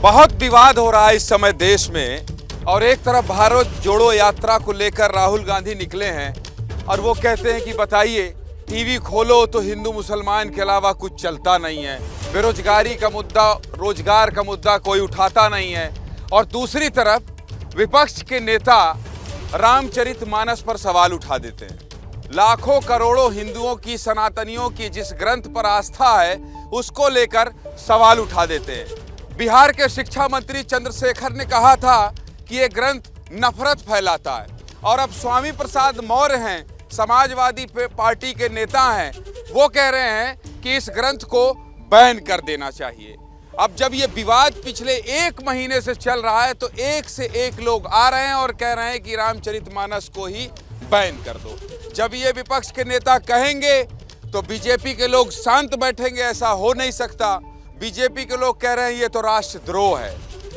बहुत विवाद हो रहा है इस समय देश में और एक तरफ भारत जोड़ो यात्रा को लेकर राहुल गांधी निकले हैं और वो कहते हैं कि बताइए टीवी खोलो तो हिंदू मुसलमान के अलावा कुछ चलता नहीं है, बेरोजगारी का मुद्दा, रोजगार का मुद्दा कोई उठाता नहीं है। और दूसरी तरफ विपक्ष के नेता रामचरितमानस पर सवाल उठा देते हैं। लाखों करोड़ों हिंदुओं की, सनातनियों की जिस ग्रंथ पर आस्था है उसको लेकर सवाल उठा देते हैं। बिहार के शिक्षा मंत्री चंद्रशेखर ने कहा था कि ये ग्रंथ नफरत फैलाता है और अब स्वामी प्रसाद मौर्य हैं, समाजवादी पार्टी के नेता हैं, वो कह रहे हैं कि इस ग्रंथ को बैन कर देना चाहिए। अब जब ये विवाद पिछले 1 महीने से चल रहा है तो एक से एक लोग आ रहे हैं और कह रहे हैं कि रामचरितमानस को ही बैन कर दो। जब ये विपक्ष के नेता कहेंगे तो बीजेपी के लोग शांत बैठेंगे, ऐसा हो नहीं सकता। बीजेपी के लोग कह रहे हैं ये तो राष्ट्रद्रोह है।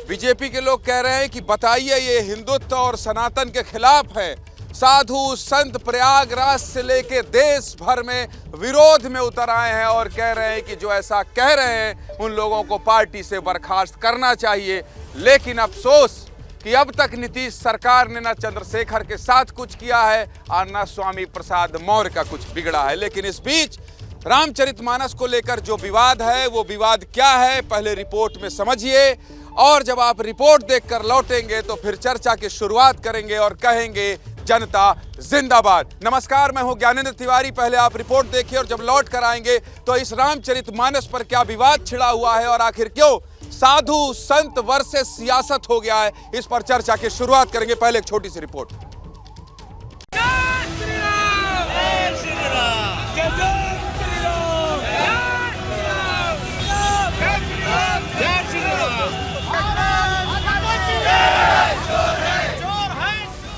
बीजेपी के लोग कह रहे हैं कि बताइए ये हिंदुत्व और सनातन के खिलाफ है। साधु संत प्रयागराज से लेके देश भर में विरोध में उतर आए हैं और कह रहे हैं कि जो ऐसा कह रहे हैं उन लोगों को पार्टी से बर्खास्त करना चाहिए। लेकिन अफसोस कि अब तक नीतीश सरकार ने ना चंद्रशेखर के साथ कुछ किया है और ना स्वामी प्रसाद मौर्य का कुछ बिगड़ा है। लेकिन इस बीच रामचरितमानस को लेकर जो विवाद है वो विवाद क्या है पहले रिपोर्ट में समझिए, और जब आप रिपोर्ट देखकर लौटेंगे तो फिर चर्चा की शुरुआत करेंगे और कहेंगे जनता जिंदाबाद। नमस्कार, मैं हूं ज्ञानेंद्र तिवारी। पहले आप रिपोर्ट देखिए और जब लौट कर आएंगे तो इस रामचरितमानस पर क्या विवाद छिड़ा हुआ है और आखिर क्यों साधु संत वर्सेस सियासत हो गया है, इस पर चर्चा की शुरुआत करेंगे। पहले एक छोटी सी रिपोर्ट।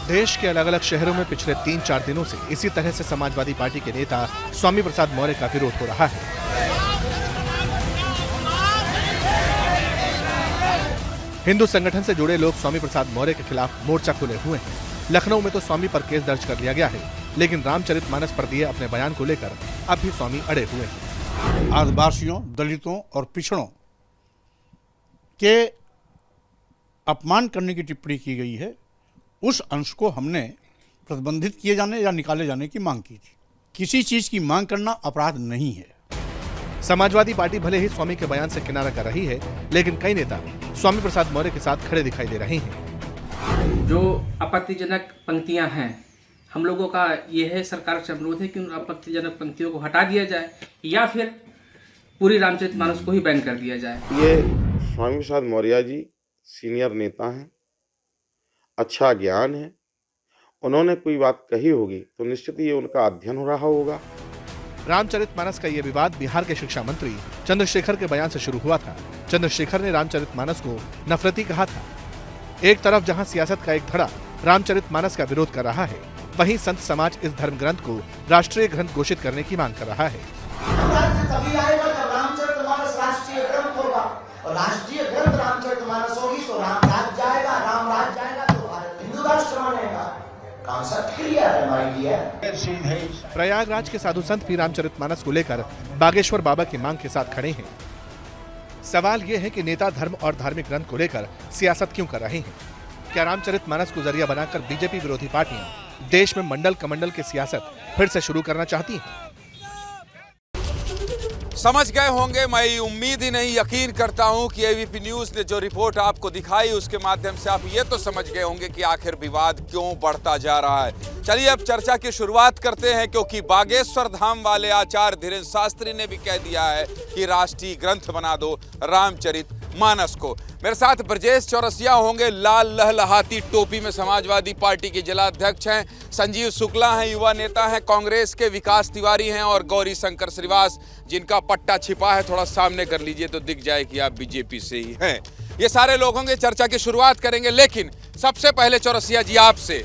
देश के अलग अलग शहरों में पिछले 3-4 दिनों से इसी तरह से समाजवादी पार्टी के नेता स्वामी प्रसाद मौर्य का विरोध हो रहा है। हिंदू संगठन से जुड़े लोग स्वामी प्रसाद मौर्य के खिलाफ मोर्चा खोले हुए हैं। लखनऊ में तो स्वामी पर केस दर्ज कर लिया गया है, लेकिन रामचरितमानस पर दिए अपने बयान को लेकर अब भी स्वामी अड़े हुए हैं। आदिवासियों, दलितों और पिछड़ों के अपमान करने की टिप्पणी की गई है, उस अंश को हमने प्रतिबंधित किए जाने या निकाले जाने की मांग की थी। किसी चीज की मांग करना अपराध नहीं है। समाजवादी पार्टी भले ही स्वामी के बयान से किनारा कर रही है, लेकिन कई नेता स्वामी प्रसाद मौर्य के साथ खड़े दिखाई दे रहे हैं। जो आपत्तिजनक पंक्तियां हैं, हम लोगों का यह है, सरकार से अनुरोध है कि उन आपत्तिजनक पंक्तियों को हटा दिया जाए या फिर पूरी रामचरितमानस को ही बैन कर दिया जाए। ये स्वामी प्रसाद मौर्य जी सीनियर नेता हैं, अच्छा ज्ञान है, उन्होंने कोई बात कही होगी तो निश्चित ही उनका अध्ययन हो रहा होगा। रामचरितमानस का यह विवाद बिहार के शिक्षा मंत्री चंद्रशेखर के बयान से शुरू हुआ था। चंद्रशेखर ने रामचरितमानस को नफरती कहा था। एक तरफ जहां सियासत का एक धड़ा रामचरितमानस का विरोध कर रहा है, वहीं संत समाज इस धर्म ग्रंथ को राष्ट्रीय ग्रंथ घोषित करने की मांग कर रहा है। राष्ट्रीय ग्रंथ रामचरितमानस होगी तो राम राज जाएगा, राम राज जाएगा तो भारत हिंदू राष्ट्र बनेगा। कॉन्सेप्ट क्लियर है माय डियर। प्रयागराज के साधु संत भी रामचरितमानस को लेकर बागेश्वर बाबा की मांग के साथ खड़े हैं। सवाल यह है कि नेता धर्म और धार्मिक ग्रंथ को लेकर सियासत क्यों कर रहे हैं? क्या रामचरितमानस को जरिया बनाकर बीजेपी विरोधी पार्टियां देश में मंडल कमंडल की सियासत फिर से शुरू करना चाहती हैं? समझ गए होंगे, मैं उम्मीद ही नहीं यकीन करता हूं कि एबीपी न्यूज ने जो रिपोर्ट आपको दिखाई उसके माध्यम से आप ये तो समझ गए होंगे कि आखिर विवाद क्यों बढ़ता जा रहा है। चलिए अब चर्चा की शुरुआत करते हैं, क्योंकि बागेश्वर धाम वाले आचार्य धीरेन्द्र शास्त्री ने भी कह दिया है कि राष्ट्रीय ग्रंथ बना दो रामचरितमानस को। मेरे साथ ब्रजेश चौरसिया होंगे, लाल लहलहाती टोपी में समाजवादी पार्टी के जिलाध्यक्ष हैं। संजीव शुक्ला हैं, युवा नेता हैं। कांग्रेस के विकास तिवारी हैं और गौरी शंकर श्रीवास, जिनका पट्टा छिपा है, थोड़ा सामने कर लीजिए तो दिख जाए कि आप बीजेपी से ही हैं। ये सारे लोगों के चर्चा की शुरुआत करेंगे, लेकिन सबसे पहले चौरसिया जी आपसे,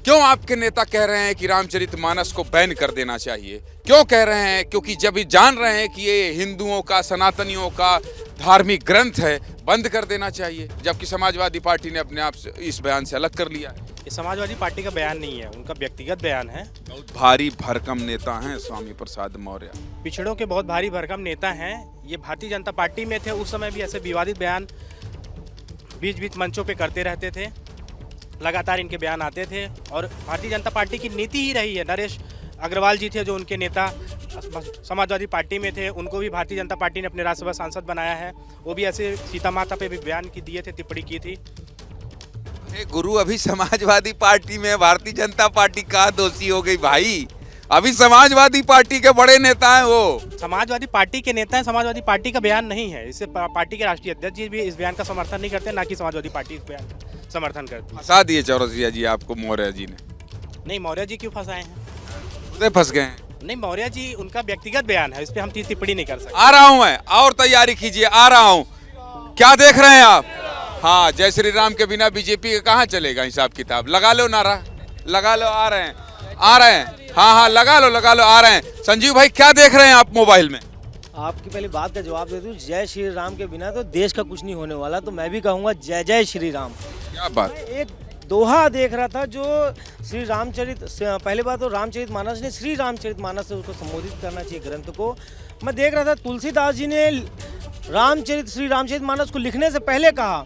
क्यों आपके नेता कह रहे हैं कि रामचरितमानस को बैन कर देना चाहिए? क्यों कह रहे हैं? क्योंकि जब ये जान रहे हैं कि ये हिंदुओं का, सनातनियों का धार्मिक ग्रंथ है, बंद कर देना चाहिए, जबकि समाजवादी पार्टी ने अपने आप से इस बयान से अलग कर लिया है। ये समाजवादी पार्टी का बयान नहीं है, उनका व्यक्तिगत बयान है। बहुत भारी भरकम नेता हैं स्वामी प्रसाद मौर्य, पिछड़ों के बहुत भारी भरकम नेता हैं। ये भारतीय जनता पार्टी में थे, उस समय भी ऐसे विवादित बयान बीच बीच मंचों पे करते रहते थे, लगातार इनके बयान आते थे। और भारतीय जनता पार्टी की नीति ही रही है, नरेश अग्रवाल जी थे जो उनके नेता समाजवादी पार्टी में थे, उनको भी भारतीय जनता पार्टी ने अपने राज्यसभा सांसद बनाया है। वो भी ऐसे सीता माता पे भी बयान की दिए थे, टिप्पणी की थी। अरे गुरु, अभी समाजवादी पार्टी में भारतीय जनता पार्टी का दोषी हो गई भाई? अभी समाजवादी पार्टी के बड़े नेता हैं वो। समाजवादी पार्टी के नेता हैं, समाजवादी पार्टी का बयान नहीं है। इससे पार्टी के राष्ट्रीय अध्यक्ष जी भी इस बयान का समर्थन नहीं करते, ना कि समाजवादी पार्टी इस बयान का समर्थन करती है। फंसा दिए चौरसिया जी आपको मौर्य जी ने। नहीं, मौर्य जी क्यों फंसाए हैं? खुद फंस गए हैं। नहीं, मौर्य जी उनका व्यक्तिगत बयान है, इस पर हम टिप्पणी नहीं कर सकते। आ रहा हूं मैं, और तैयारी कीजिए, आ रहा हूं। क्या देख रहे हैं आप? हाँ, जय श्री राम के बिना बीजेपी का कहाँ चलेगा हिसाब किताब। लगा लो नारा, लगा लो। आ रहे हैं, आ रहे हैं। हाँ, लगा लो, आ रहे हैं। संजीव भाई, क्या देख रहे हैं आप मोबाइल में? आपकी पहली बात का जवाब दे दूं, जय श्री राम के बिना तो देश का कुछ नहीं होने वाला, तो मैं भी कहूँगा जय जय श्री राम। क्या बात। मैं एक दोहा देख रहा था जो श्री रामचरित, पहले बात तो रामचरित मानस ने श्री रामचरित मानस से उसको संबोधित करना चाहिए ग्रंथ को। मैं देख रहा था तुलसीदास जी ने श्री रामचरित मानस को लिखने से पहले कहा,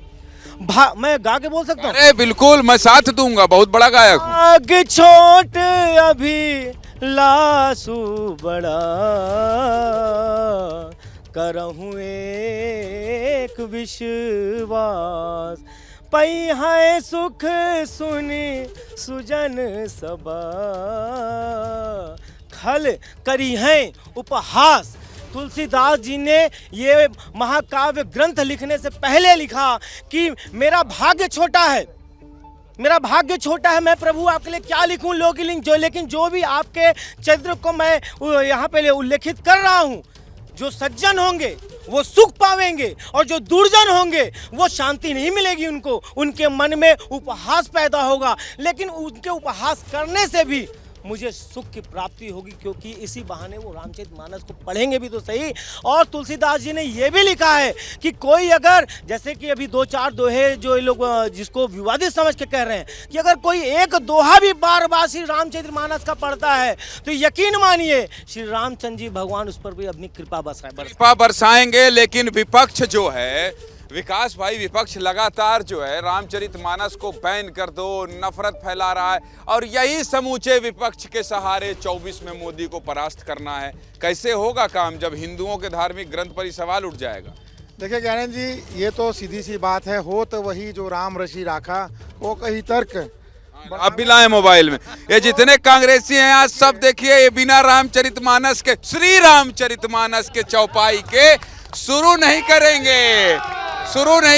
मैं गा के बोल सकता हूँ? अरे बिल्कुल, मैं साथ दूंगा, बहुत बड़ा गायक हूँ। आग छोट अभी लासू बड़ा, करहूँ एक विश्वास, पई है सुख सुनी सुजन सबा, खल करी है उपहास। तुलसीदास जी ने ये महाकाव्य ग्रंथ लिखने से पहले लिखा कि मेरा भाग्य छोटा है, मेरा भाग्य छोटा है, मैं प्रभु आपके लिए क्या लिखूं लोकलिंग जो, लेकिन जो भी आपके चरित्र को मैं यहाँ पे उल्लेखित कर रहा हूँ, जो सज्जन होंगे वो सुख पावेंगे और जो दुर्जन होंगे वो शांति नहीं मिलेगी उनको, उनके मन में उपहास पैदा होगा। लेकिन उनके उपहास करने से भी मुझे सुख की प्राप्ति होगी, क्योंकि इसी बहाने वो रामचरितमानस को पढ़ेंगे भी तो सही। और तुलसीदास जी ने ये भी लिखा है कि कोई अगर, जैसे कि अभी 2-4 दोहे जो ये लोग जिसको विवादित समझ के कह रहे हैं, कि अगर कोई एक दोहा भी बार बार श्री रामचरितमानस का पढ़ता है तो यकीन मानिए श्री रामचंद्र जी भगवान उस पर भी अपनी कृपा बरसाएंगे। लेकिन विपक्ष जो है, विकास भाई, विपक्ष लगातार जो है रामचरितमानस को बैन कर दो, नफरत फैला रहा है, और यही समूचे विपक्ष के सहारे 24 में मोदी को परास्त करना है। कैसे होगा काम जब हिंदुओं के धार्मिक ग्रंथ पर ही सवाल उठ जाएगा? देखिए ज्ञानंद जी, ये तो सीधी सी बात है, हो तो वही जो राम ऋषि राखा, वो कही तर्क। अब भी लाए मोबाइल में, ये जितने कांग्रेसी हैं आज सब देखिए, ये बिना रामचरितमानस के, श्री रामचरितमानस के चौपाई के शुरू नहीं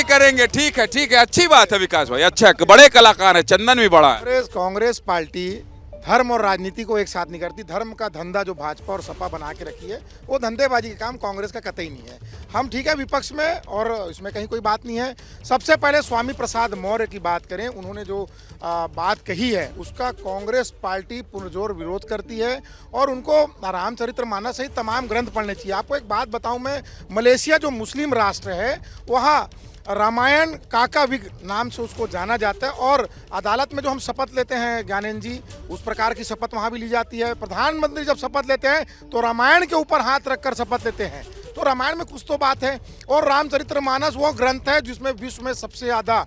करेंगे। ठीक है, अच्छी बात है विकास भाई, अच्छा है, बड़े कलाकार है, चंदन भी बड़ा है। कांग्रेस पार्टी धर्म और राजनीति को एक साथ नहीं करती। धर्म का धंधा जो भाजपा और सपा बना के रखी है, वो धंधेबाजी का काम कांग्रेस का कतई नहीं है। हम ठीक है विपक्ष में, और इसमें कहीं कोई बात नहीं है। सबसे पहले स्वामी प्रसाद मौर्य की बात करें, उन्होंने जो बात कही है उसका कांग्रेस पार्टी पुरजोर विरोध करती है, और उनको रामचरितमानस सहित तमाम ग्रंथ पढ़ने चाहिए। आपको एक बात बताऊं मैं, मलेशिया जो मुस्लिम राष्ट्र है, वहाँ रामायण काकाविग नाम से उसको जाना जाता है, और अदालत में जो हम शपथ लेते हैं ज्ञानेंद्र जी, उस प्रकार की शपथ वहाँ भी ली जाती है। प्रधानमंत्री जब शपथ लेते हैं तो रामायण के ऊपर हाथ रखकर शपथ लेते हैं, तो रामायण में कुछ तो बात है। और रामचरितमानस वो ग्रंथ है जिसमें विश्व में सबसे ज़्यादा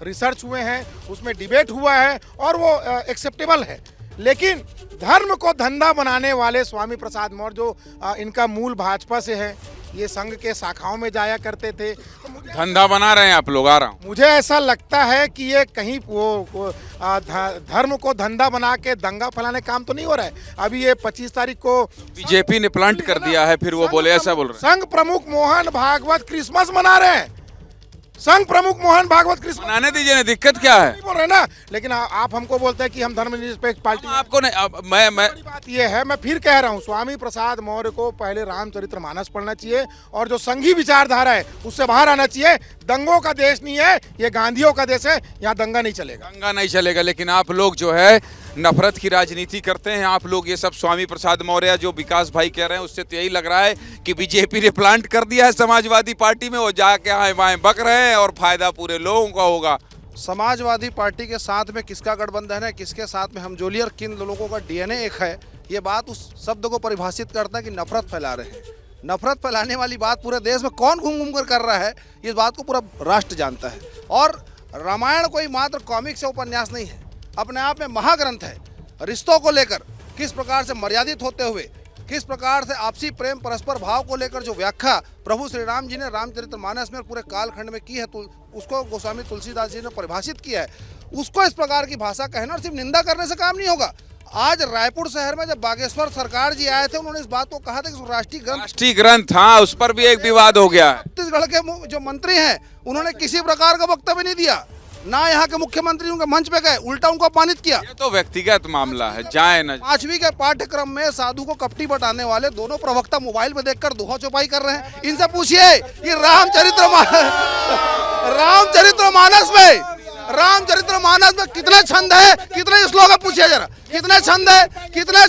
रिसर्च हुए हैं, उसमें डिबेट हुआ है, और वो एक्सेप्टेबल है। लेकिन धर्म को धंधा बनाने वाले स्वामी प्रसाद मौर्य, जो इनका मूल भाजपा से है, ये संघ के शाखाओं में जाया करते थे, तो धंधा बना रहे हैं आप लोग। आ रहा हूँ, मुझे ऐसा लगता है कि ये कहीं वो धर्म को धंधा बना के दंगा फैलाने काम तो नहीं हो रहा है। अभी ये 25 तारीख को बीजेपी ने प्लांट कर दिया है, फिर वो बोले ऐसा बोल रहे हैं। संघ प्रमुख मोहन भागवत क्रिसमस मना रहे हैं, संघ प्रमुख मोहन भागवत क्रिसमस मनाने दीजिए ना, दिक्कत क्या है? बोल रहे ना, लेकिन आप हमको बोलते हैं कि हम धर्मनिरपेक्ष पार्टी। आपको नहीं, मैं बात ये है, मैं फिर कह रहा हूँ, स्वामी प्रसाद मौर्य को पहले रामचरितमानस पढ़ना चाहिए, और जो संघी विचारधारा है उससे बाहर आना चाहिए। दंगों का देश नहीं है ये, गांधियों का देश है, यहाँ दंगा नहीं चलेगा। लेकिन आप लोग जो है नफरत की राजनीति करते हैं। आप लोग ये सब स्वामी प्रसाद मौर्य जो विकास भाई कह रहे हैं, उससे तो यही लग रहा है कि बीजेपी ने प्लांट कर दिया है समाजवादी पार्टी में, वो जाके आए बाएं बक रहे हैं, और फायदा पूरे लोगों का होगा। समाजवादी पार्टी के साथ में किसका गठबंधन है, किसके साथ में हमजोली, और किन लोगों का डीएनए एक है, ये बात उस शब्द को परिभाषित करता है कि नफरत फैला रहे हैं। नफरत फैलाने वाली बात पूरे देश में कौन घूम घूम कर रहा है, इस बात को पूरा राष्ट्र जानता है। और रामायण कोई मात्र कॉमिक्स या उपन्यास नहीं है, अपने आप में महाग्रंथ है। रिश्तों को लेकर किस प्रकार से मर्यादित होते हुए, किस प्रकार से आपसी प्रेम परस्पर भाव को लेकर जो व्याख्या प्रभु श्री राम जी ने रामचरितमानस में पूरे कालखंड में की है, तो उसको गोस्वामी तुलसीदास जी ने परिभाषित किया है। उसको इस प्रकार की भाषा कहना और सिर्फ निंदा करने से काम नहीं होगा। आज रायपुर शहर में जब बागेश्वर सरकार जी आए थे, उन्होंने इस बात को कहा था कि राष्ट्रीय ग्रंथ, हाँ, उस पर भी एक विवाद हो गया। छत्तीसगढ़ के जो मंत्री हैं उन्होंने किसी प्रकार का वक्तव्य नहीं दिया, ना यहाँ के मुख्यमंत्री उनके मंच पे गए, उल्टा उनको अपमानित किया। ये तो व्यक्तिगत मामला है, जाए न। 5वीं के पाठ्यक्रम में साधु को कपटी बताने वाले दोनों प्रवक्ता मोबाइल में देखकर दुहा चौपाई कर रहे हैं। इनसे पूछिए ये रामचरितमानस में कितने छंद है, कितने श्लोक है, पूछिए जरा कितने छंद है, कितने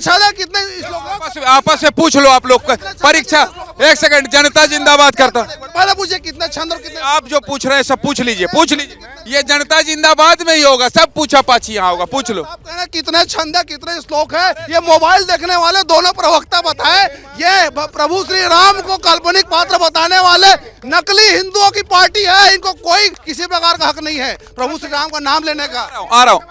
श्लोक। आपस में पूछ लो आप लोग, परीक्षा। एक सेकंड, जनता जिंदाबाद करता। पहले पूछिए कितने छंद और कितने। आप जो पूछ रहे हैं सब पूछ लीजिए, पूछ लीजिए। ये जनता जिंदाबाद में ही होगा, सब पूछा पाछी यहाँ होगा, पूछ लो। आप कह रहे हैं कितने छंद है, कितने श्लोक है, ये मोबाइल देखने वाले दोनों प्रवक्ता बताए। ये प्रभु श्री राम को काल्पनिक पात्र बताने वाले नकली हिंदुओं की पार्टी है, इनको कोई किसी प्रकार का हक नहीं है प्रभु श्री राम का नाम लेने का। आ रहा हूँ।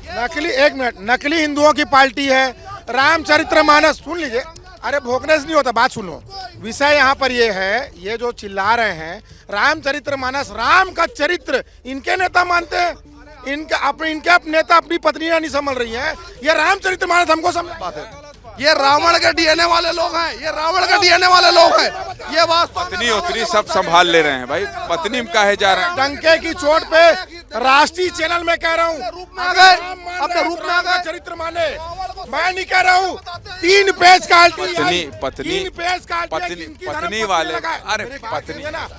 नकली, एक मिनट, नकली हिंदुओं की पार्टी है। रामचरितमानस सुन लीजिए, अरे भोगने से नहीं होता, बात सुनो। विषय यहाँ पर ये है, ये जो चिल्ला रहे हैं रामचरितमानस, राम का चरित्र इनके नेता मानते हैं, इनके नेता अपनी पत्नी नहीं संभल रही है। ये रामचरितमानस हमको समझ बात है। ये रावण के डीएनए वाले लोग हैं, ये रावण के डीएनए वाले लोग हैं। ये वास्तव पत्नी उतनी सब संभाल ले रहे हैं भाई, पत्नी में काहे जा रहे हैं। डंके की चोट पे राष्ट्रीय चैनल में कह रहा हूँ, अपने रूप में आ गए चरित्र माने। मैं नहीं कह रहा हूँ, 3 पेज का पत्नी वाले, अरे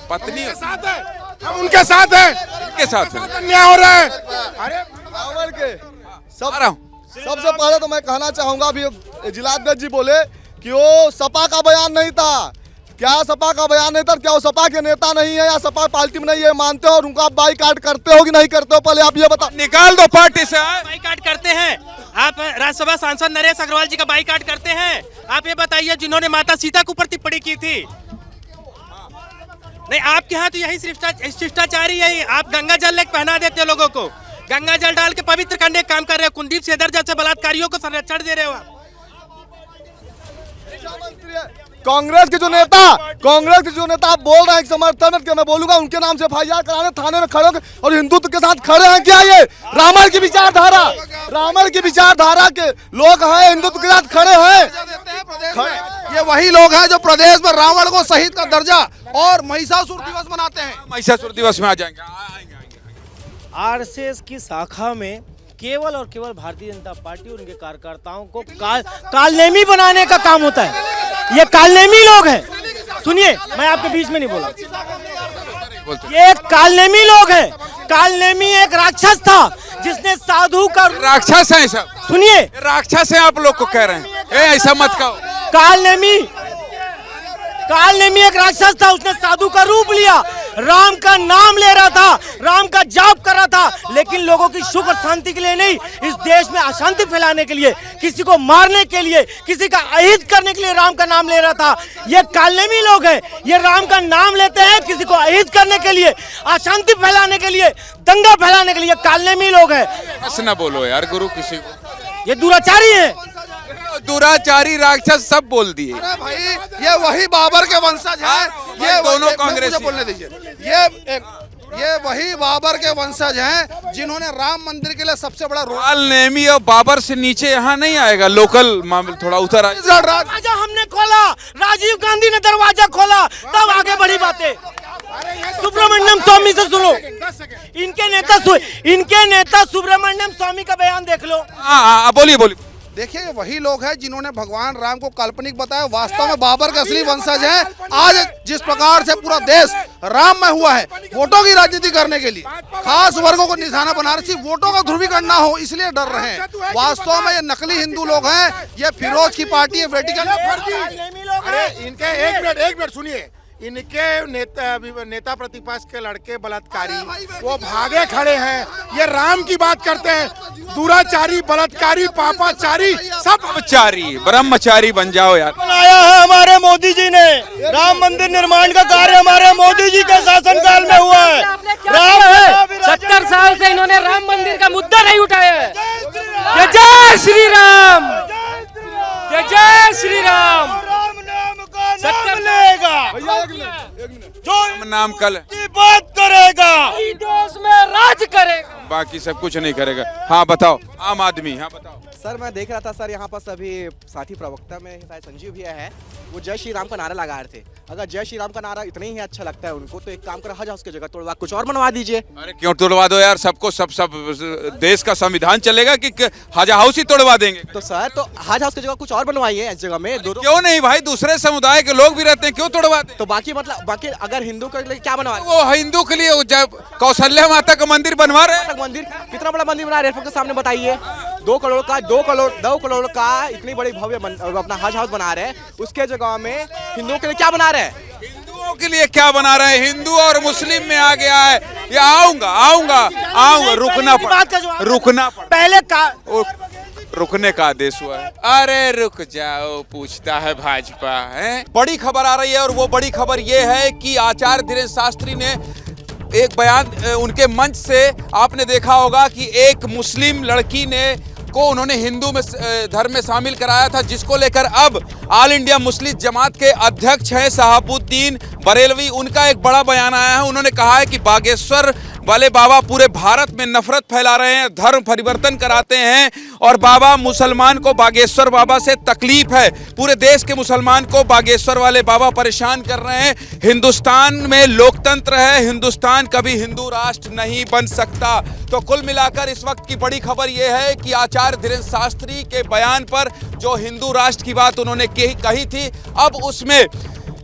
पत्नी साथ है, हम उनके साथ हैं, के साथ अन्याय हो रहा है। अरे रावण के सबसे पहले तो मैं कहना चाहूंगा, अभी जिलाध्यक्ष जी बोले कि वो सपा का बयान नहीं था। क्या सपा का बयान नहीं था? क्या वो सपा के नेता नहीं है या सपा पार्टी में नहीं है, मानते हो? और उनका आप बाईकाट करते हो कि नहीं करते हो? पहले आप ये बताओ। निकाल दो पार्टी से। बाईकाट करते हैं आप? राज्यसभा सांसद नरेश अग्रवाल जी का बाईकाट करते हैं? आप ये बताइए, जिन्होंने माता सीता के ऊपर टिप्पणी की थी। नहीं, आपके यहाँ तो यही शिष्टाचारी है। आप गंगा जल लेके पहना देते हो लोगों को, गंगा जल डाल के पवित्र करने का काम कर रहे हो। कुलदीप सेधर जैसे बलात्कारियों को संरक्षण दे रहे हो आप। कांग्रेस के जो नेता आप बोल रहे हैं समर्थन में, मैं बोलूंगा उनके नाम से एफआईआर कराने, थाने में खड़े होकर और हिंदुत्व के साथ खड़े हैं। क्या ये रावण की विचारधारा के लोग हैं, हिंदुत्व के साथ खड़े हैं। ये वही लोग हैं जो प्रदेश में रावण को शहीद का दर्जा और महिषासुर दिवस मनाते हैं। महिषासुर दिवस में आ जाएंगे। आरएसएस की शाखा में केवल और केवल भारतीय जनता पार्टी और उनके कार्यकर्ताओं को कालनेमी बनाने का काम होता है। ये कालनेमी लोग हैं। सुनिए, मैं आपके बीच में नहीं बोला, ये कालनेमी लोग हैं। कालनेमी एक राक्षस था जिसने साधु का राक्षस है सब। सुनिए, राक्षस है आप लोग को कह रहे हैं, ऐसा मत कहो। कालनेमी एक राक्षस था, उसने साधु का रूप लिया, राम का नाम ले रहा था, राम का जाप कर रहा था, लेकिन लोगों की सुख और शांति के लिए नहीं, इस देश में अशांति फैलाने के लिए, किसी को मारने के लिए, किसी का अहित करने के लिए राम का नाम ले रहा था। ये कालनेमी लोग हैं। ये राम का नाम लेते हैं किसी को अहित करने के लिए, अशांति फैलाने के लिए, दंगा फैलाने के लिए। कालनेमी लोग हैं। बस ना बोलो यार गुरु किसी को। ये दुराचारी है, दुराचारी राक्षस सब बोल दिए। अरे भाई, ये वही बाबर के वंशज हैं। ये दोनों कांग्रेस बोलने दीजिए। ये वही बाबर के वंशज हैं जिन्होंने राम मंदिर के लिए सबसे बड़ा कालनेमी और बाबर से नीचे यहाँ नहीं आएगा। लोकल मामला थोड़ा उतर दरवाजा हमने खोला, राजीव गांधी ने दरवाजा खोला, तब आगे बढ़ी बातें। सुब्रमण्यम स्वामी से सुनो, इनके नेता सुब्रमण्यम स्वामी का बयान देख लो। बोलिए। देखिए, वही लोग हैं जिन्होंने भगवान राम को काल्पनिक बताया, वास्तव में बाबर के असली वंशज हैं। आज जिस प्रकार से पूरा देश राम में हुआ है, वोटों की राजनीति करने के लिए, खास वर्गों को निशाना बना रहे, वोटों का ध्रुवीकरण ना हो इसलिए डर रहे हैं। वास्तव में ये नकली हिंदू लोग हैं। ये फिरोज की पार्टी है, वेटिकन। अरे इनके एक मिनट सुनिए, इनके नेता प्रतिपक्ष के लड़के बलात्कारी वो भागे खड़े हैं। ये राम की बात करते हैं, दुराचारी, बलात्कारी, पापाचारी, सब ब्रह्मचारी बन जाओ यार। बनाया है हमारे मोदी जी ने। राम मंदिर निर्माण का कार्य हमारे मोदी जी के शासनकाल में हुआ है। राम जय श्री राम, जय जय श्री राम। राम नाम का नाम लेगा भैया एक मिनट जो नाम कल की बात करेगा देश में राज करेगा। बाकी सब कुछ नहीं करेगा। हाँ बताओ, आम आदमी, हाँ बताओ। सर मैं देख रहा था सर, यहाँ पर सभी साथी प्रवक्ता में शायद संजीव भैया है, वो जय श्री राम का नारा लगा रहे थे। अगर जय श्री राम का नारा इतना ही अच्छा लगता है उनको, तो एक काम करो, हज हाउस की जगह तोड़वा कुछ और बनवा दीजिए। अरे क्यों तोड़वा दो यार, सबको सब देश का संविधान चलेगा कि हज हाउस ही तोड़वा देंगे? तो सर तो हज हाउस की जगह कुछ और बनवाइए इस जगह में। क्यों नहीं भाई, दूसरे समुदाय के लोग भी रहते हैं, क्यों तोड़वा दें? तो बाकी मतलब बाकी अगर हिंदू के लिए क्या बनवा, वो हिंदू के लिए जब कौशल्या माता का मंदिर बनवा रहे हैं। मंदिर कितना बड़ा मंदिर बना एयरपोर्ट के सामने बताइए। 2 करोड़ का इतनी बड़ी भव्य अपना हज हाउस बना रहे हैं, उसके जगह में हिंदुओं के लिए क्या बना रहे हैं? हिंदुओं के लिए क्या बना रहे हैं? हिंदू और मुस्लिम में आ गया है ये। आऊंगा, रुकना पड़ा पहले का रुकने का आदेश हुआ है। अरे रुक जाओ, पूछता है भाजपा है। बड़ी खबर आ रही है और वो बड़ी खबर ये है कि आचार्य धीरेन्द्र शास्त्री ने एक बयान उनके मंच से आपने देखा होगा कि एक मुस्लिम लड़की को उन्होंने हिंदू में धर्म में शामिल कराया था, जिसको लेकर अब ऑल इंडिया मुस्लिम जमात के अध्यक्ष हैं शहाबुद्दीन बरेलवी, उनका एक बड़ा बयान आया है। उन्होंने कहा है कि बागेश्वर वाले बाबा पूरे भारत में नफरत फैला रहे हैं, धर्म परिवर्तन कराते हैं और बाबा मुसलमान को बागेश्वर बाबा से तकलीफ है। पूरे देश के मुसलमान को बागेश्वर वाले बाबा परेशान कर रहे हैं। हिंदुस्तान में लोकतंत्र है, हिंदुस्तान कभी हिंदू राष्ट्र नहीं बन सकता। तो कुल मिलाकर इस वक्त की बड़ी खबर यह है कि आचार्य धीरेन्द्र शास्त्री के बयान पर जो हिंदू राष्ट्र की बात उन्होंने कही थी, अब उसमें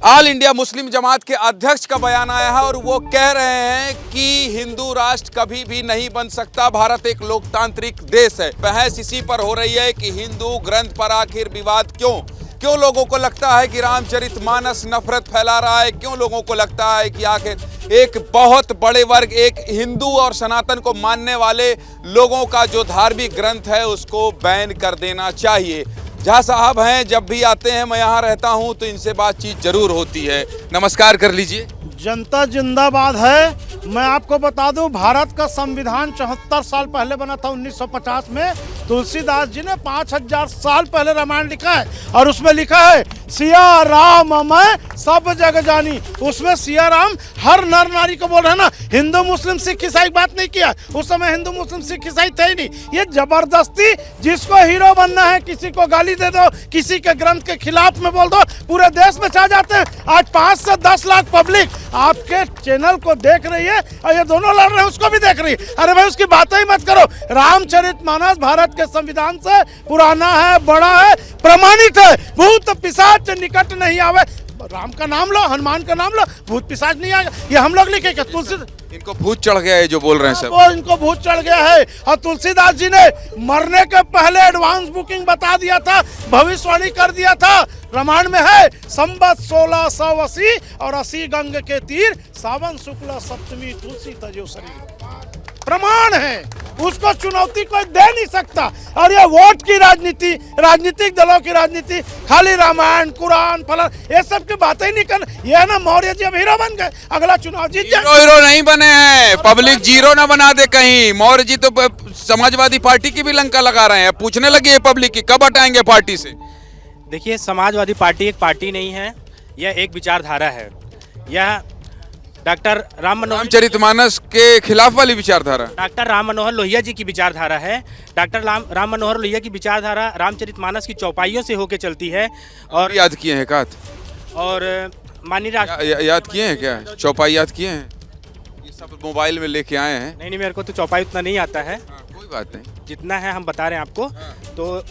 ऑल इंडिया मुस्लिम जमात के अध्यक्ष का बयान आया है और वो कह रहे हैं कि हिंदू राष्ट्र कभी भी नहीं बन सकता, भारत एक लोकतांत्रिक देश है। बहस इसी पर हो रही है कि हिंदू ग्रंथ पर आखिर विवाद क्यों लोगों को लगता है कि रामचरितमानस नफरत फैला रहा है? क्यों लोगों को लगता है कि आखिर एक बहुत बड़े वर्ग, एक हिंदू और सनातन को मानने वाले लोगों का जो धार्मिक ग्रंथ है उसको बैन कर देना चाहिए? झा साहब हैं, जब भी आते हैं मैं यहाँ रहता हूँ तो इनसे बातचीत जरूर होती है। नमस्कार कर लीजिए। जनता जिंदाबाद है। मैं आपको बता दूं, भारत का संविधान 74 साल पहले बना था 1950 में। तुलसीदास जी ने 5000 साल पहले रामायण लिखा है और उसमें लिखा है सिया राम मैं सब जग जानी। उसमें सिया राम हर नर नारी को बोल रहे हैं ना, हिंदू मुस्लिम सिख ईसाई बात नहीं किया। उस समय हिंदू मुस्लिम सिख ईसाई थे ही नहीं। ये जबरदस्ती, जिसको हीरो बनना है किसी को गाली दे दो, किसी के ग्रंथ के खिलाफ में बोल दो, पूरे देश में छा जाते हैं। आज 5 से 10 लाख पब्लिक आपके चैनल को देख रही है और ये दोनों लड़ रहे हैं उसको भी देख रही है। अरे भाई उसकी बातें ही मत करो। रामचरितमानस भारत के संविधान से पुराना है, बड़ा है, प्रमाणित है। भूत पिशाच निकट नहीं आवे। राम का नाम लो, हनुमान का नाम लो, भूत पिशाच नहीं आएगा। ये हम लोग लिखे क्या? तुलसी इनको भूत चढ़ गया है जो बोल रहे हैं सब। वो इनको भूत चढ़ गया है। और तुलसीदास जी ने मरने के पहले एडवांस बुकिंग बता दिया था, भविष्यवाणी कर दिया था। रामायण में है संवत 1680 और 80 गंग के तीर, सावन शुक्ला सप्तमी तुलसी तजो शरीर। प्रमाण है, उसको चुनौती कोई दे नहीं सकता। और ये वोट की राजनीति, राजनीतिक दलों की राजनीति, खाली रामायण कुरान फलन ये सब की बातें ही नहीं कर। ये ना मौर्य जी अब हीरो बन गए, अगला चुनाव जीत जाए। हीरो नहीं बने हैं, पब्लिक जीरो ना बना दे कहीं। मौर्य जी तो समाजवादी पार्टी की भी लंका लगा रहे हैं। पूछने लगी है पब्लिक की कब हटाएंगे पार्टी से। देखिए, समाजवादी पार्टी एक पार्टी नहीं है, यह एक विचारधारा है। यह डॉक्टर रामचरितमानस के खिलाफ वाली विचारधारा, डॉक्टर राम मनोहर लोहिया जी की विचारधारा है। डॉक्टर राम मनोहर लोहिया की विचारधारा रामचरितमानस की चौपाइयों से होकर चलती है। और याद किए हैं का? और माननीय याद किए हैं क्या? चौपाई याद किए हैं? ये सब मोबाइल में लेके आए हैं। नहीं, मेरे को तो चौपाई उतना नहीं आता है। कोई बात नहीं, जितना है हम बता रहे हैं आपको। तो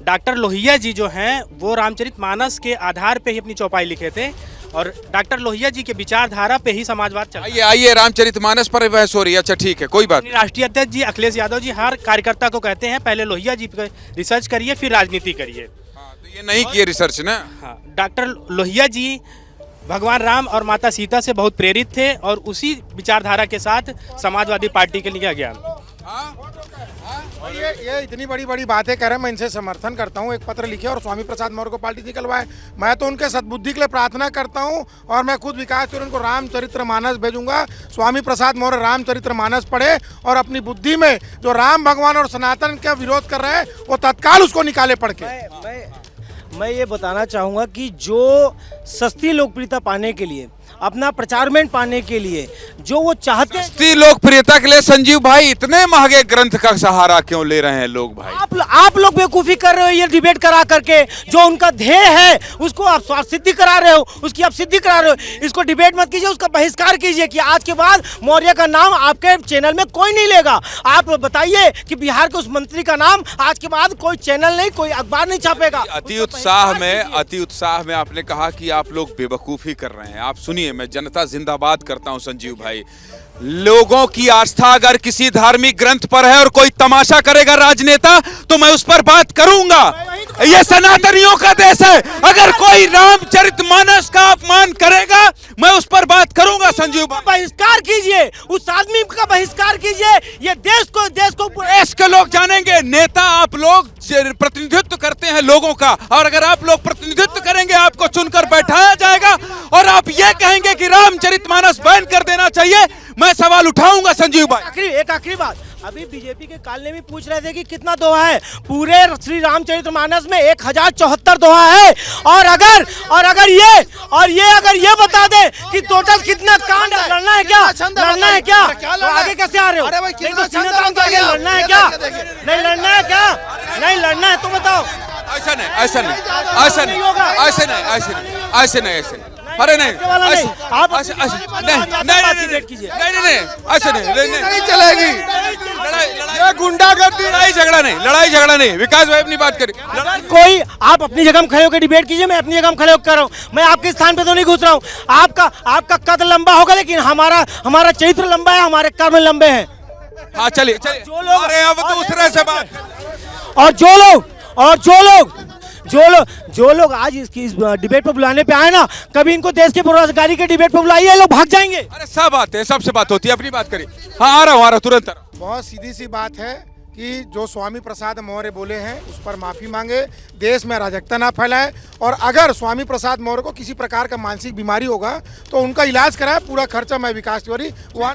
डॉक्टर लोहिया जी जो हैं वो रामचरितमानस के आधार पे ही अपनी चौपाई लिखे थे और डॉक्टर लोहिया जी के विचारधारा पे ही समाजवाद चला। आइए रामचरितमानस पर बहस हो रही है। अच्छा ठीक है, कोई बात नहीं। राष्ट्रीय अध्यक्ष जी अखिलेश यादव जी हर कार्यकर्ता को कहते हैं पहले लोहिया जी पे रिसर्च करिए फिर राजनीति करिए। तो ये नहीं किए रिसर्च ना। हाँ, डॉक्टर लोहिया जी भगवान राम और माता सीता से बहुत प्रेरित थे और उसी विचारधारा के साथ समाजवादी पार्टी के लिए ज्ञान। ये इतनी बड़ी बड़ी बातें कर रहे हैं, मैं इनसे समर्थन करता हूँ। एक पत्र लिखे और स्वामी प्रसाद मौर्य को पार्टी निकलवाए। मैं तो उनके सद्बुद्धि के लिए प्रार्थना करता हूँ और मैं खुद विकास तिवारी को रामचरितमानस भेजूंगा। स्वामी प्रसाद मौर्य रामचरितमानस पढ़े और अपनी बुद्धि में जो राम भगवान और सनातन का विरोध कर रहे हैं वो तत्काल उसको निकाले पढ़ के। मैं ये बताना चाहूँगा कि जो सस्ती लोकप्रियता पाने के लिए, अपना प्रचारमेंट पाने के लिए जो वो चाहते हैं, सस्ती लोकप्रियता के लिए संजीव भाई इतने महंगे ग्रंथ का सहारा क्यों ले रहे हैं लोग भाई? आप लोग बेवकूफ़ी कर रहे हो ये डिबेट करा करके। जो उनका ध्येय है उसको आप सिद्धि करा रहे हो, उसकी आप सिद्धि करा रहे हो। इसको डिबेट मत कीजिए, उसका बहिष्कार कीजिए कि आज के बाद मौर्य का नाम आपके चैनल में कोई नहीं लेगा। आप बताइए कि बिहार के उस मंत्री का नाम आज के बाद कोई चैनल नहीं, कोई अखबार नहीं छापेगा। अति उत्साह में आपने कहा कि आप लोग बेवकूफ़ी कर रहे हैं। आप सुनिए, मैं जनता जिंदाबाद करता हूं संजीव भाई। लोगों की आस्था अगर किसी धार्मिक ग्रंथ पर है और कोई तमाशा करेगा राजनेता, तो मैं उस पर बात करूंगा। ये सनातनियों का देश है। अगर कोई रामचरितमानस का अपमान करेगा, मैं उस पर बात करूंगा संजीव भाई। बहिष्कार कीजिए, उस आदमी का बहिष्कार कीजिए। ये देश को देश के लोग जानेंगे। नेता आप लोग प्रतिनिधित्व करते हैं लोगों का, और अगर आप लोग प्रतिनिधित्व करेंगे आपको चुनकर बैठाया जाएगा और आप ये कहेंगे कि रामचरितमानस बैन कर देना चाहिए, मैं सवाल उठाऊंगा संजीव भाई। एक आखिरी बात, अभी बीजेपी के कालने भी पूछ रहे थे कि कितना दोहा है। पूरे श्री रामचरितमानस में 1074 दोहा है। और अगर ये बता दे कि टोटल कितना कांड लड़ना है क्या, लड़ना है क्या, तो आगे कैसे आ रहे हो? लड़ना है क्या, नहीं लड़ना है क्या, नहीं लड़ना है तो बताओ। ऐसा नहीं, ऐसे नहीं, अरे नहीं, आप ऐसे नहीं चलेगी। ये गुंडागर्दी, लड़ाई झगड़ा नहीं। विकास भाई अपनी बात करें। कोई आप अपनी जगह में खड़े होकर डिबेट कीजिए, मैं अपनी जगह में खड़े होकर कर रहा हूँ। मैं आपके स्थान पे तो नहीं घुस रहा हूँ। आपका कद लंबा होगा, लेकिन हमारा चरित्र लंबा है, हमारे कर्म लंबे हैं। हाँ चलिए, जो लोग, अरे अब दूसरे से बात, और जो लोग आज इस डिबेट पर बुलाने पे आए ना, कभी इनको देश के बेरोजगारी के डिबेट पर बुलाइए, लोग भाग जाएंगे। अरे सब आते हैं, सबसे बात होती है, अपनी बात करिए। हाँ आ रहा हूँ तुरंत। बहुत सीधी सी बात है कि जो स्वामी प्रसाद मौर्य बोले हैं उस पर माफी मांगे, देश में अराजकता ना फैलाए, और अगर स्वामी प्रसाद मौर्य को किसी प्रकार का मानसिक बीमारी होगा तो उनका इलाज कराए। पूरा खर्चा मैं विकास तिवारी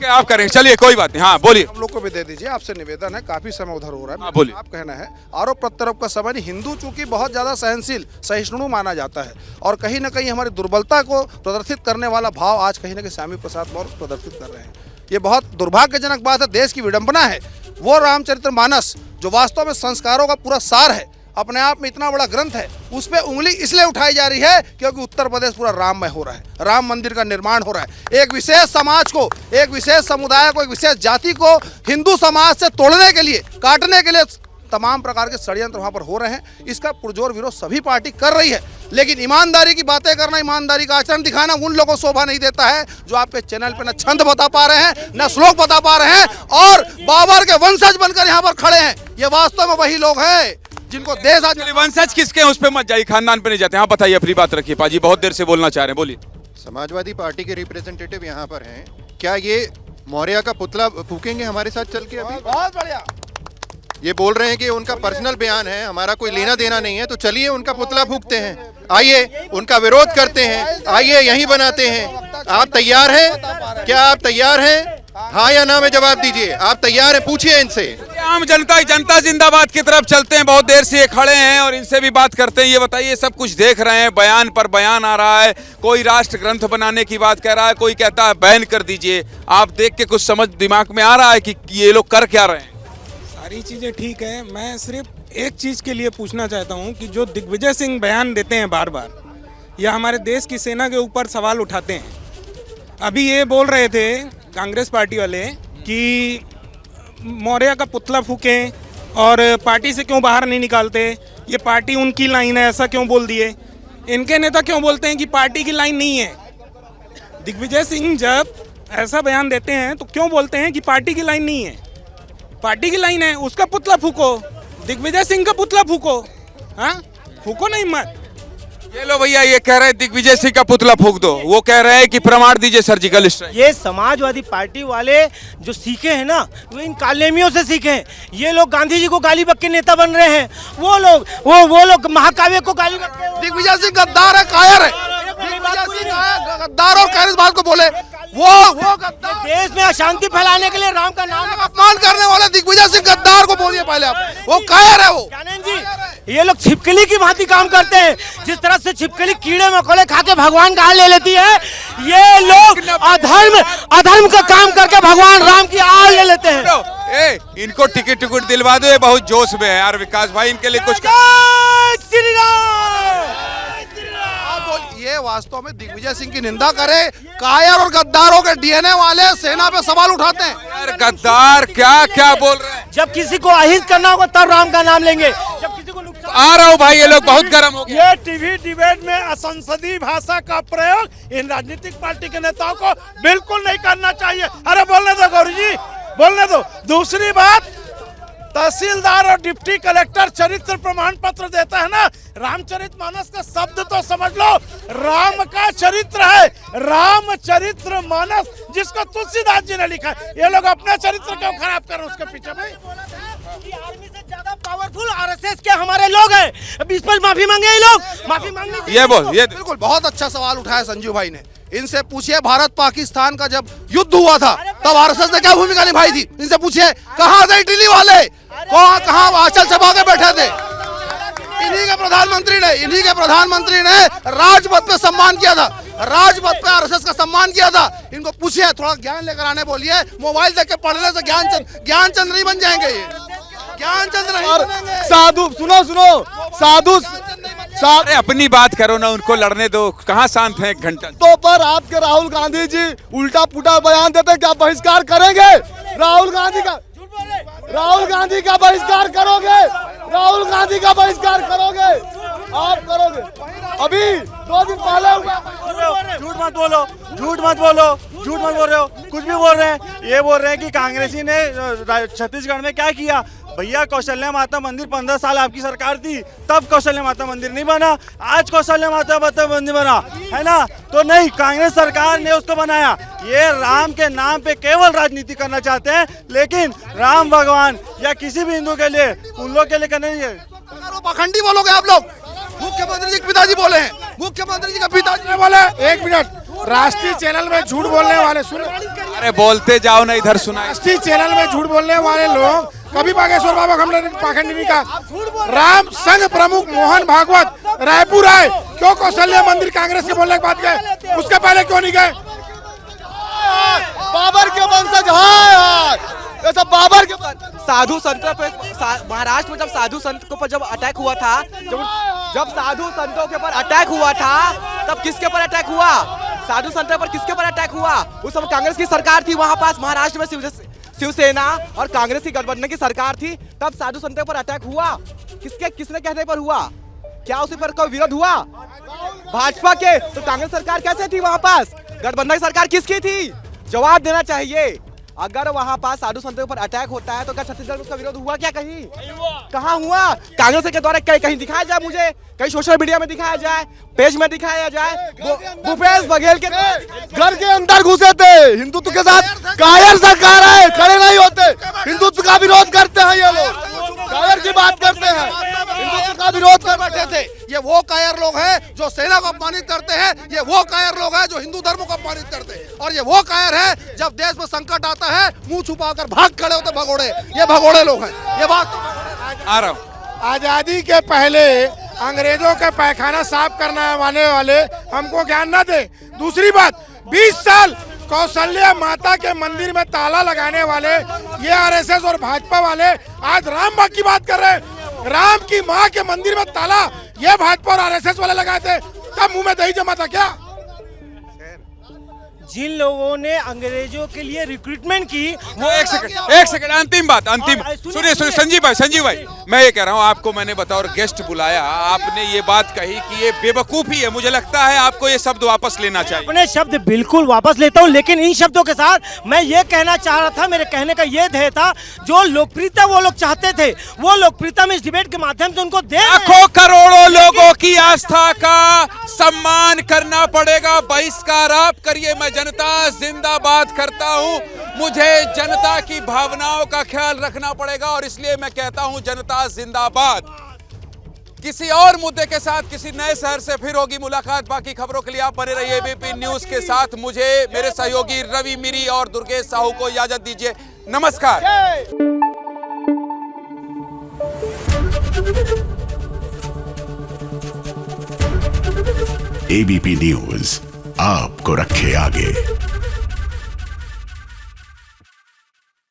आप करें। चलिए कोई बात नहीं, हाँ बोलिए। हम लोग को भी दे दीजिए, आपसे निवेदन है, काफी समय उधर हो रहा है। बोलिए। आप कहना है आरोप प्रत्यारोप का समय नहीं। हिंदू चूंकि बहुत ज्यादा सहनशील सहिष्णु माना जाता है, और कहीं ना कहीं हमारी दुर्बलता को प्रदर्शित करने वाला भाव आज कहीं ना कहीं स्वामी प्रसाद मौर्य प्रदर्शित कर रहे हैं। ये बहुत दुर्भाग्यजनक बात है, देश की विडंबना है। वो रामचरितमानस जो वास्तव में संस्कारों का पूरा सार है, अपने आप में इतना बड़ा ग्रंथ है, उस पे उंगली इसलिए उठाई जा रही है क्योंकि उत्तर प्रदेश पूरा राममय हो रहा है, राम मंदिर का निर्माण हो रहा है। एक विशेष समाज को, एक विशेष समुदाय को, एक विशेष जाति को हिंदू समाज से तोड़ने के लिए, काटने के लिए तमाम प्रकार के षड्यंत्र वहाँ पर हो रहे हैं। इसका पुरजोर विरोध सभी पार्टी कर रही है, लेकिन ईमानदारी की बातें करना, ईमानदारी का आचरण दिखाना उन लोगों को शोभा नहीं देता है जो आपके चैनल पे न छंद बता पा रहे हैं, न श्लोक बता पा रहे हैं, और बाबर के वंशज बनकर यहाँ पर खड़े हैं। ये वास्तव में वही लोग हैं जिनको देश आज। वंशज किसके हैं उस पर मत जाइए, खानदान पे नहीं जाते। हाँ बताइए, अपनी बात रखिए। पाजी बहुत देर से बोलना चाह रहे हैं, बोलिए। समाजवादी पार्टी के रिप्रेजेंटेटिव यहाँ पर हैं, क्या ये मौर्य का पुतला फूकेंगे हमारे साथ चल के? अभी बहुत बढ़िया। ये बोल रहे हैं कि उनका पर्सनल बयान है, हमारा कोई लेना देना नहीं है, तो चलिए उनका पुतला फूकते हैं, आइए उनका विरोध करते हैं, आइए यहीं बनाते हैं। आप तैयार हैं? क्या आप तैयार हैं? हाँ या ना में जवाब दीजिए। आप तैयार हैं? पूछिए इनसे। आम जनता जिंदाबाद की तरफ चलते हैं। बहुत देर से ये खड़े हैं और इनसे भी बात करते हैं। ये बताइए, सब कुछ देख रहे हैं, बयान पर बयान आ रहा है, कोई राष्ट्र ग्रंथ बनाने की बात कह रहा है, कोई कहता है बैन कर दीजिए। आप देख के कुछ समझ दिमाग में आ रहा है कि ये लोग कर क्या रहे हैं? सारी चीज़ें ठीक है, मैं सिर्फ एक चीज़ के लिए पूछना चाहता हूं कि जो दिग्विजय सिंह बयान देते हैं बार बार, या हमारे देश की सेना के ऊपर सवाल उठाते हैं। अभी ये बोल रहे थे कांग्रेस पार्टी वाले कि मौर्य का पुतला फूकें और पार्टी से क्यों बाहर नहीं निकालते, ये पार्टी उनकी लाइन है, ऐसा क्यों बोल दिए। इनके नेता क्यों बोलते हैं कि पार्टी की लाइन नहीं है? दिग्विजय सिंह जब ऐसा बयान देते हैं तो क्यों बोलते हैं कि पार्टी की लाइन नहीं है? पार्टी की लाइन है, उसका पुतला फूको, दिग्विजय सिंह का पुतला फूको। हाँ फूको नहीं मत, ये लो भैया, ये कह रहे हैं दिग्विजय सिंह का पुतला फूंक दो, वो कह रहे हैं कि प्रमाण दीजिए सर्जिकल स्ट्राइक। ये समाजवादी पार्टी वाले जो सीखे हैं ना, वो इन कालेमियों से सीखे हैं। ये लोग गांधी जी को गाली बक के नेता बन रहे हैं, वो लोग महाकाव्य को गाली बक के। दिग्विजय सिंह गद्दार है, कायर है। दिग्विजय सिंह गद्दार और कायर, इस बात को बोले वो गद्दार। देश में अशांति फैलाने के लिए राम का नाम अपमान करने वाले दिग्विजय सिंह गद्दार को बोलिए पहले आप, वो कायर है। वो जी, ये लोग छिपकली की भांति काम करते हैं। जिस तरह से छिपकली कीड़े मकोड़े खा के भगवान का हाल ले लेती है, ये लोग अधर्म का काम करके भगवान राम की आल ले लेते हैं। इनको टिकट दिलवा दो, ये बहुत जोश में है यार विकास भाई, इनके लिए कुछ ये वास्तव में दिग्विजय सिंह की निंदा करे, कायर और गद्दारों के डीएनए वाले सेना पे सवाल उठाते हैं। गद्दार क्या क्या बोल रहे हैं? जब किसी को अहित करना होगा तब राम का नाम लेंगे, जब किसी को नुकसान। आ रहा हूँ भाई, ये लोग बहुत गर्म हो गए। ये टीवी डिबेट में असंसदीय भाषा का प्रयोग इन राजनीतिक पार्टी के नेताओं को बिल्कुल नहीं करना चाहिए। अरे बोलने दो गौरी जी, बोलने दो। दूसरी बात, तहसीलदार और डिप्टी कलेक्टर चरित्र प्रमाण पत्र देता है ना, रामचरितमानस का शब्द तो समझ लो, राम का चरित्र है, रामचरितमानस, जिसको तुलसीदास जी ने लिखा है। ये लोग अपना चरित्र क्यों खराब कर रहे हैं उसके पीछे में? आर्मी से ज्यादा पावरफुल आरएसएस के हमारे लोग हैं। अब इस पर माफी मांगे ये लोग, माफी मांगने। ये बिल्कुल बहुत अच्छा सवाल उठाया संजीव भाई ने। इनसे पूछिए भारत पाकिस्तान का जब युद्ध हुआ था तब आरएसएस ने क्या भूमिका निभाई थी। इनसे पूछिए कहाँ थे इटली वाले, कहाँ आंचल छपा के बैठे थे। इन्हीं के प्रधानमंत्री ने राजपथ पे सम्मान किया था, राजपथ पे आरएसएस का सम्मान किया था। इनको पूछिए, थोड़ा ज्ञान लेकर आने बोलिए। मोबाइल देख के पढ़ने से ज्ञानचंद नहीं बन जाएंगे, ये ज्ञानचंद नहीं बनेंगे। साधु सुनो साधु अरे अपनी बात करो ना, उनको लड़ने दो, कहाँ शांत है एक घंटा। तो पर आपके राहुल गांधी जी उल्टा पुल्टा बयान देते, क्या बहिष्कार करेंगे? राहुल गांधी का बहिष्कार करोगे? राहुल गांधी का बहिष्कार करोगे? आप करोगे? अभी 2 दिन पहले हुआ। झूठ मत बोलो, झूठ मत बोल रहे हो, कुछ भी बोल रहे हैं। ये बोल रहे हैं कि कांग्रेसी ने छत्तीसगढ़ में क्या किया। भैया कौशल्या माता मंदिर 15 साल आपकी सरकार थी, तब कौशल्या माता मंदिर नहीं बना, आज कौशल्या माता मंदिर बना है ना। तो नहीं, कांग्रेस सरकार ने उसको बनाया। ये राम के नाम पे केवल राजनीति करना चाहते हैं, लेकिन राम भगवान या किसी भी हिंदू के लिए, उन लोग के लिए करने नहीं है। पाखंडी बोलोगे आप लोग। मुख्यमंत्री जी के पिताजी बोले हैं, मुख्यमंत्री जी का पिताजी बोले। एक मिनट, राष्ट्रीय चैनल में झूठ बोलने वाले सुन, अरे बोलते जाओ ना, इधर सुना। राष्ट्रीय चैनल में झूठ बोलने वाले लोग कभी बागेश्वर बाबा हमने पाखंडी नहीं कहा। राम संघ प्रमुख मोहन भागवत रायपुर आए, क्यों कौशल्या मंदिर कांग्रेस के बोलने के बाद गए? उसके पहले क्यों नहीं गए? बाबर के वंशज ये सब बाबर के साधु संत पे महाराष्ट्र में जब साधु संत के ऊपर जब अटैक हुआ था, जब साधु संतों के ऊपर अटैक हुआ था, तब किसके ऊपर अटैक हुआ? साधु संतों पर किसके ऊपर अटैक हुआ? उस समय कांग्रेस की सरकार थी वहां पास, महाराष्ट्र में शिवसेना और कांग्रेस की गठबंधन की सरकार थी, तब साधु संतों पर अटैक हुआ। किसने कहने पर हुआ? क्या उसी पर कोई विरोध हुआ? भाजपा के। तो कांग्रेस सरकार कैसे थी वहां पास? गठबंधन की सरकार किसकी थी? जवाब देना चाहिए। अगर वहां पास साधु संतों पर अटैक होता है तो क्या छत्तीसगढ़ में उसका विरोध हुआ? क्या कहीं कहाँ हुआ? कांग्रेस के द्वारा कहीं दिखाया जाए, मुझे कहीं सोशल मीडिया में दिखाया जाए, पेज में दिखाया जाए। भूपेश बघेल के घर के अंदर घुसे थे, हिंदुत्व के साथ कायर सरकार है, खड़े नहीं होते, हिंदुत्व का विरोध करते हैं ये लोग, कायर की बात करते हैं, हिंदुत्व का विरोध कर बैठे थे। ये वो कायर लोग हैं जो सेना को अपमानित करते हैं, ये वो कायर लोग हैं जो हिंदू धर्म को अपमानित करते हैं, और ये वो कायर है जब देश में संकट आता है मुंह छुपाकर भाग खड़े होते भगोड़े। ये भगोड़े लोग हैं, ये बात आ रहा हूं। आजादी के पहले अंग्रेजों के पैखाना साफ करने वाले हमको ज्ञान न दे। दूसरी बात, 20 साल कौशल्या माता के मंदिर में ताला लगाने वाले ये आरएसएस और भाजपा वाले आज राम बाग की बात कर रहे हैं। राम की माँ के मंदिर में ताला ये भाजपा और आरएसएस वाले लगाए थे, तब मुंह में दही जमा था क्या? जिन लोगों ने अंग्रेजों के लिए रिक्रूटमेंट की वो एक सेकंड अंतिम बात सुनिए संजीव भाई मैं ये कह रहा हूँ आपको मैंने बतौर गेस्ट बुलाया, आपने ये बात कही कि ये बेवकूफी है, मुझे लगता है आपको ये शब्द वापस लेना चाहिए। अपने शब्द बिल्कुल वापस लेता हूँ, लेकिन इन शब्दों के साथ मैं ये कहना चाह रहा था, मेरे कहने का ये ध्येय था, जो लोकप्रियता वो लोग चाहते थे वो लोकप्रियता में इस डिबेट के माध्यम से उनको दे लाखों करोड़ों लोगों की आस्था का सम्मान करना पड़ेगा। बहिष्कार आप करिए, मैं जनता जिंदाबाद करता हूं। मुझे जनता की भावनाओं का ख्याल रखना पड़ेगा और इसलिए मैं कहता हूं जनता जिंदाबाद। किसी और मुद्दे के साथ किसी नए शहर से फिर होगी मुलाकात। बाकी खबरों के लिए आप बने रहिए एबीपी न्यूज के साथ। मुझे मेरे सहयोगी रवि मिरी और दुर्गेश साहू को इजाजत दीजिए। नमस्कार। एबीपी न्यूज आपको रखे आगे।